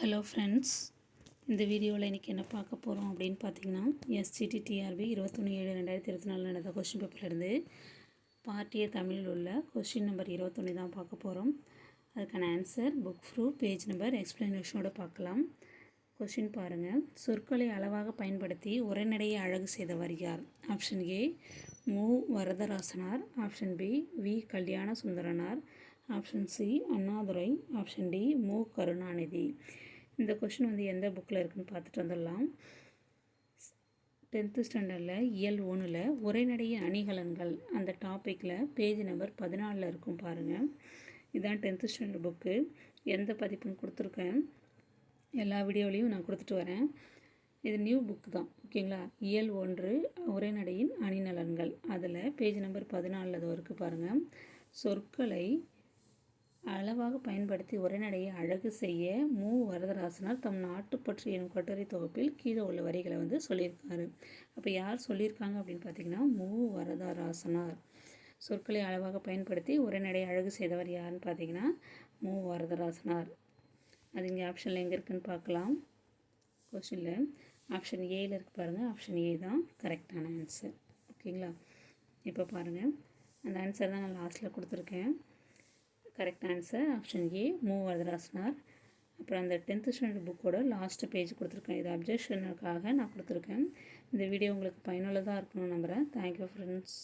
Hello friends, இந்த வீடியோவில் இன்றைக்கி என்ன பார்க்க போகிறோம் அப்படின்னு பார்த்தீங்கன்னா, எஸ்சிடிடிஆர்பி 21/7/2024 நடந்த கொஸ்டின் பேப்பர்லேருந்து பார்ட் ஏ தமிழில் உள்ள கொஸ்டின் நம்பர் 21 தான் பார்க்க போகிறோம். அதுக்கான answer book proof page number எக்ஸ்ப்ளனேஷனோடு பார்க்கலாம். கொஸ்டின் பாருங்கள். சொற்களை அளவாக பயன்படுத்தி உரைநடையை அழகு செய்தவர் யார்? Option A M Varadarasanar, option B V Kalyanasundaranar, option C Annadurai, option D மு கருணாநிதி. இந்த கொஷின் எந்த புக்கில் இருக்குதுன்னு பார்த்துட்டு வந்துடலாம். 10th ஸ்டாண்டர்டில் இயல் 1ல் உரைநடையின் அணிகலன்கள் அந்த டாப்பிக்கில் பேஜ் நம்பர் 14 இருக்கும் பாருங்கள். இதுதான் 10th ஸ்டாண்டர்ட் புக்கு. எந்த பதிப்புன்னு கொடுத்துருக்கேன், எல்லா வீடியோலையும் நான் கொடுத்துட்டு வரேன். இது நியூ புக் தான், ஓகேங்களா. இயல் 1 உரைநடையின் அணிநலன்கள், அதில் பேஜ் நம்பர் 14 அது இருக்குது பாருங்கள். சொற்களை அளவாக பயன்படுத்தி உரைநடையை அழகு செய்ய மு வரதராசனார் தம் நாட்டுப்பற்று எனும் கட்டுரை தொகுப்பில் கீழே உள்ள வரிகளை சொல்லியிருக்காரு. அப்போ யார் சொல்லியிருக்காங்க அப்படின்னு பார்த்தீங்கன்னா, மு வரதராசனார். சொற்களை அளவாக பயன்படுத்தி உரைநடையை அழகு செய்தவர் யாருன்னு பார்த்தீங்கன்னா, மு வரதராசனார். அது இங்கே ஆப்ஷனில் எங்கே இருக்குதுன்னு பார்க்கலாம். கொஸ்டினில் ஆப்ஷன் ஏயில் இருக்குது பாருங்கள். ஆப்ஷன் ஏ தான் கரெக்டான ஆன்சர், ஓகேங்களா. இப்போ பாருங்கள், அந்த ஆன்சர் தான் நான் லாஸ்ட்டில் கொடுத்துருக்கேன். கரெக்ட் ஆன்சர் ஆப்ஷன் ஏ மு வரதராசனார். அப்புறம் அந்த 10th ஸ்டாண்டர்ட் புக்கோட லாஸ்ட் பேஜ் கொடுத்துருக்கேன். இது அப்ஜெக்ஷனுக்காக நான் கொடுத்துருக்கேன். இந்த வீடியோ உங்களுக்கு பயனுள்ளதாக இருக்கணும்னு நம்புகிறேன். Thank you friends.